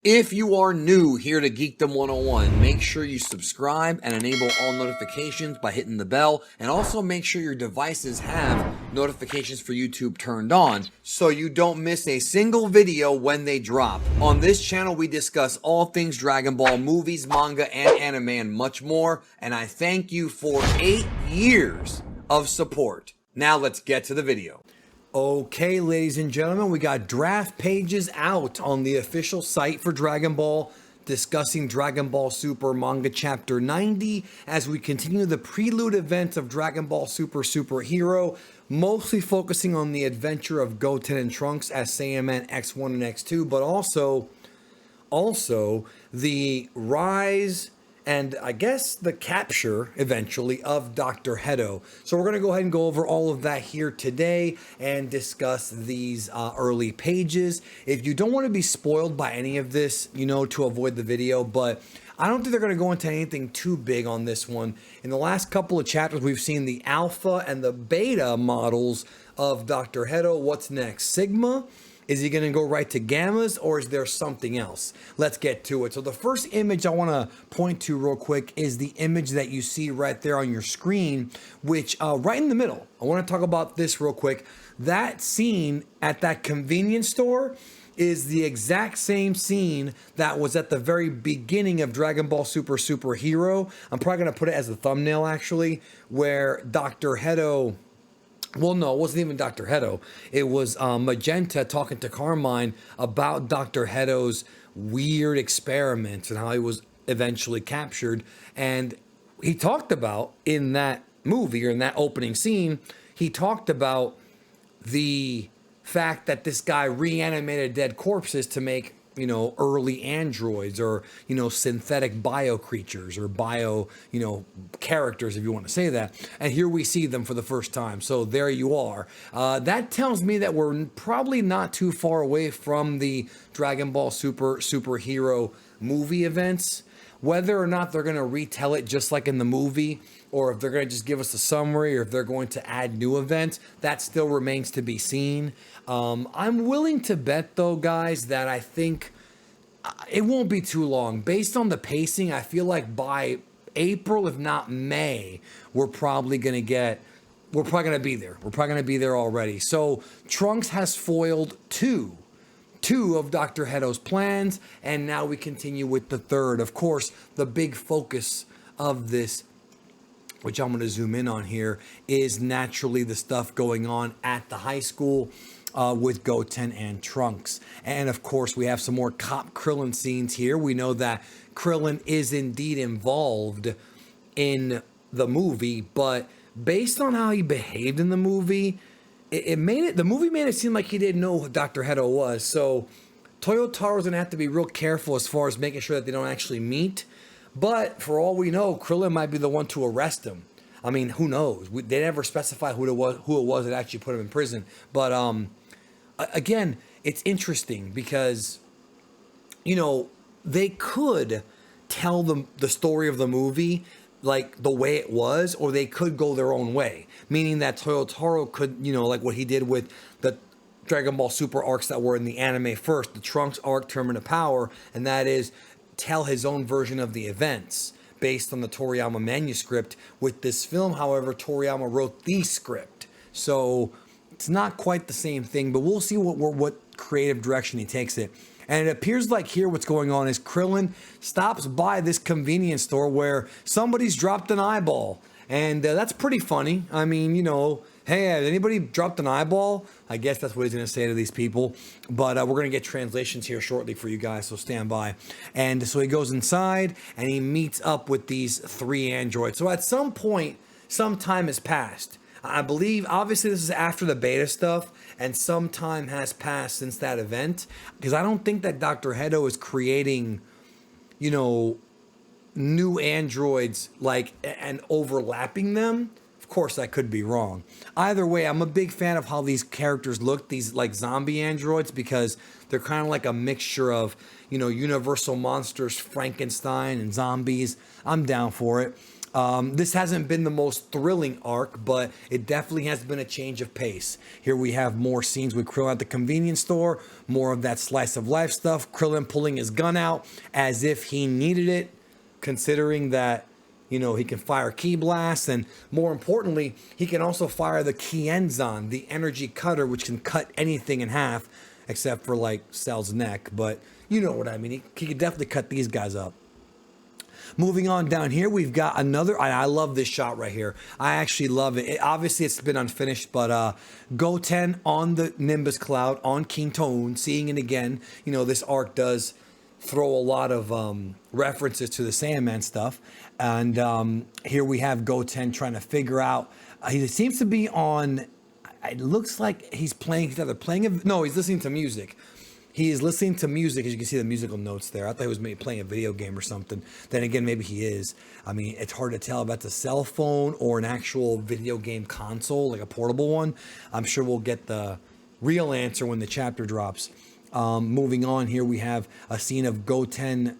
If you are new here to Geekdom 101, make sure you subscribe and enable all notifications by hitting the bell, and also make sure your devices have notifications for YouTube turned on so you don't miss a single video when they drop. On this channel, we discuss all things Dragon Ball, movies, manga, and anime, and much more, and I thank you for 8 years of support. Now let's get to the video. Okay, ladies and gentlemen, we got draft pages out on the official site for Dragon Ball, discussing Dragon Ball Super Manga Chapter 90 as we continue the prelude event of Dragon Ball Super Super Hero, mostly focusing on the adventure of Goten and Trunks as Saiyaman X1 and X2, but also the rise and I guess the capture eventually of Dr. Hedo. So we're going to go ahead and go over all of that here today and discuss these early pages. If you don't want to be spoiled by any of this, to avoid the video, but I don't think they're going to go into anything too big on this one. In the last couple of chapters, we've seen the alpha and the beta models of Dr. Hedo. What's next? Sigma? Is he going to go right to gammas, or is there something else? Let's get to it. So the first image I want to point to real quick is the image that you see right there on your screen, which right in the middle. I want to talk about this real quick. That scene at that convenience store is the exact same scene that was at the very beginning of Dragon Ball Super Super Hero. I'm probably going to put it as a thumbnail, actually, where Dr. Hedo... Well, no, it wasn't even Dr. Hedo. It was Magenta talking to Carmine about Dr. Hedo's weird experiments and how he was eventually captured. And he talked about in that movie, or in that opening scene, he talked about the fact that this guy reanimated dead corpses to make early androids, or synthetic bio creatures, or bio characters, if you want to say that. And here we see them for the first time. So there you are. That tells me that we're probably not too far away from the Dragon Ball Superhero movie events. Whether or not they're going to retell it just like in the movie, or if they're going to just give us a summary, or if they're going to add new events, that still remains to be seen. I'm willing to bet, though, guys, that I think it won't be too long. Based on the pacing, I feel like by April, if not May, we're probably going to be there. We're probably going to be there already. So Trunks has foiled two of Dr. Hedo's plans, and now we continue with the third. Of course, the big focus of this, which I'm going to zoom in on here, is naturally the stuff going on at the high school with Goten and Trunks. And of course, we have some more Cop Krillin scenes here. We know that Krillin is indeed involved in the movie, but based on how he behaved in the movie, the movie made it seem like he didn't know who Dr. Hedo was. So Toyotaro's gonna have to be real careful as far as making sure that they don't actually meet. But for all we know, Krillin might be the one to arrest him. I mean, who knows? They never specify who it was that actually put him in prison. But again, it's interesting because they could tell the story of the movie like the way it was, or they could go their own way, meaning that Toyotaro could, like what he did with the Dragon Ball Super arcs that were in the anime first, the Trunks arc, Tournament of Power, and that is tell his own version of the events based on the Toriyama manuscript. With this film, however, Toriyama wrote the script, so it's not quite the same thing, but we'll see what creative direction he takes it. And it appears like here what's going on is Krillin stops by this convenience store where somebody's dropped an eyeball. And that's pretty funny. I mean, hey, has anybody dropped an eyeball? I guess that's what he's going to say to these people. But we're going to get translations here shortly for you guys, so stand by. And so he goes inside and he meets up with these 3 androids. So at some point, some time has passed. I believe, obviously, this is after the beta stuff, and some time has passed since that event, because I don't think that Dr. Hedo is creating, new androids and overlapping them. Of course, I could be wrong. Either way, I'm a big fan of how these characters look, these like zombie androids, because they're kind of like a mixture of, Universal monsters, Frankenstein, and zombies. I'm down for it. This hasn't been the most thrilling arc, but it definitely has been a change of pace. Here we have more scenes with Krillin at the convenience store, more of that slice of life stuff. Krillin pulling his gun out as if he needed it, considering that, he can fire ki blasts, and more importantly, he can also fire the Kienzan, the energy cutter, which can cut anything in half, except for like Cell's neck. But you know what I mean. He could definitely cut these guys up. Moving on down here, we've got another. I love this shot right here. I actually love it. Obviously, it's been unfinished, but Goten on the Nimbus Cloud on Kintoon, seeing it again. This arc does throw a lot of references to the Sandman stuff. And here we have Goten trying to figure out. He seems to be on. It looks like he's playing. He's either playing. No, he's listening to music. He is listening to music, as you can see the musical notes there. I thought he was maybe playing a video game or something. Then again, maybe he is. I mean, it's hard to tell if that's a cell phone or an actual video game console, like a portable one. I'm sure we'll get the real answer when the chapter drops. Moving on here, we have a scene of Goten.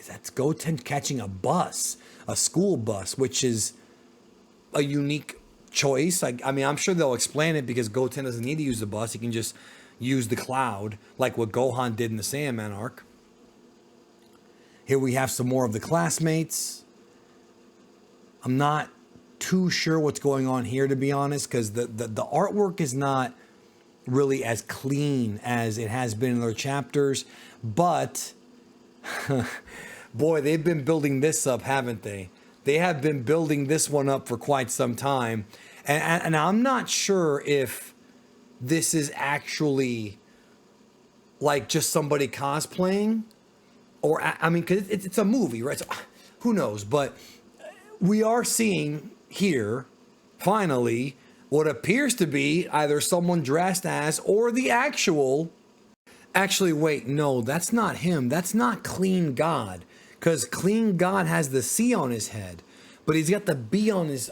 That's Goten catching a bus, a school bus, which is a unique choice. I mean, I'm sure they'll explain it because Goten doesn't need to use the bus. He can just use the cloud like what Gohan did in the Sandman arc. Here we have some more of the classmates. I'm not too sure what's going on here, to be honest, because the artwork is not really as clean as it has been in other chapters. But boy, they've been building this up, haven't they? They have been building this one up for quite some time. And I'm not sure if this is actually like just somebody cosplaying, or I mean, because it's a movie, right? So who knows? But we are seeing here finally what appears to be either someone dressed as or the actual. Actually, wait, no, that's not him. That's not Clean God, because Clean God has the C on his head. But he's got the B on his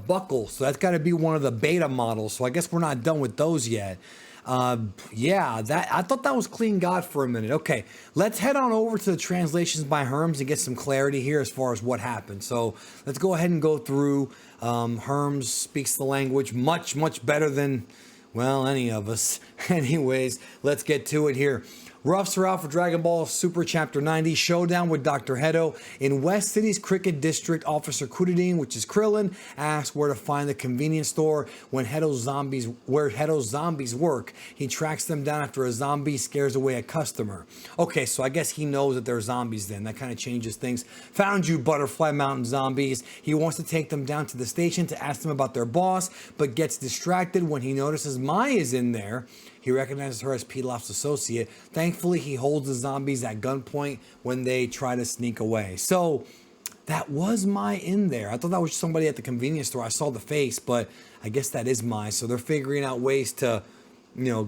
buckle, so that's got to be one of the beta models. So I guess we're not done with those yet. Yeah, I thought that was Clean God for a minute. Okay, let's head on over to the translations by Herms and get some clarity here as far as what happened. So let's go ahead and go through. Herms speaks the language much, much better than, well, any of us. Anyways, let's get to it here. Roughs are out for Dragon Ball Super Chapter 90, Showdown with Dr. Hedo. In West City's Cricket District, Officer Kudadin, which is Krillin, asks where to find the convenience store where Hedo's zombies work. He tracks them down after a zombie scares away a customer. Okay, so I guess he knows that they're zombies then. That kind of changes things. Found you, Butterfly Mountain zombies. He wants to take them down to the station to ask them about their boss, but gets distracted when he notices Mai is in there. He recognizes her as Pilaf's associate. Thankfully, he holds the zombies at gunpoint when they try to sneak away. So that was Mai in there. I thought that was somebody at the convenience store. I saw the face, but I guess that is Mai. So they're figuring out ways to,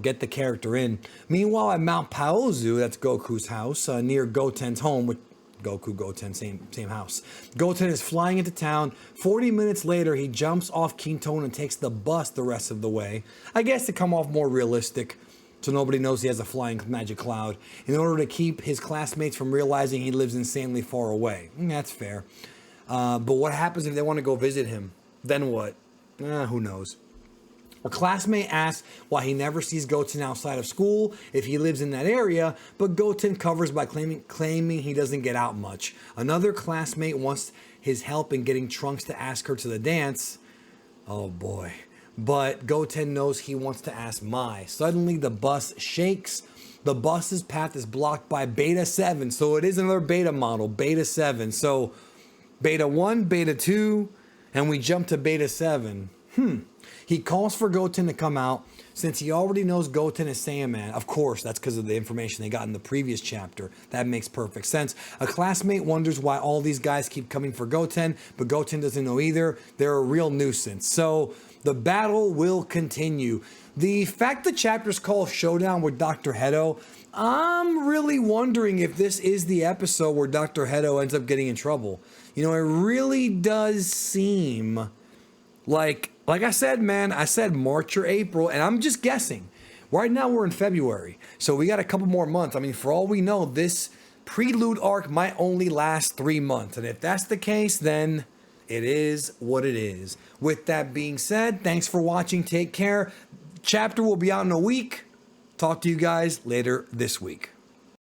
get the character in. Meanwhile, at Mount Paozu, that's Goku's house, near Goten's home, which Goten, same house. Goten is flying into town. 40 minutes later, he jumps off Kintoon and takes the bus the rest of the way. I guess to come off more realistic, so nobody knows he has a flying magic cloud, in order to keep his classmates from realizing he lives insanely far away. That's fair. But what happens if they want to go visit him? Then what? Who knows? A classmate asks why he never sees Goten outside of school if he lives in that area, but Goten covers by claiming he doesn't get out much. Another classmate wants his help in getting Trunks to ask her to the dance. Oh boy. But Goten knows he wants to ask Mai. Suddenly the bus shakes. The bus's path is blocked by Beta 7, so it is another beta model, Beta 7. So Beta 1, Beta 2, and we jump to Beta 7. He calls for Goten to come out. Since he already knows Goten is Saiyaman, of course, that's because of the information they got in the previous chapter. That makes perfect sense. A classmate wonders why all these guys keep coming for Goten, but Goten doesn't know either. They're a real nuisance. So the battle will continue. The fact the chapter's called Showdown with Dr. Hedo, I'm really wondering if this is the episode where Dr. Hedo ends up getting in trouble. It really does seem like I said, man, I said March or April, and I'm just guessing. Right now we're in February, so we got a couple more months. I mean, for all we know, this prelude arc might only last 3 months. And if that's the case, then it is what it is. With that being said, thanks for watching. Take care. Chapter will be out in a week. Talk to you guys later this week.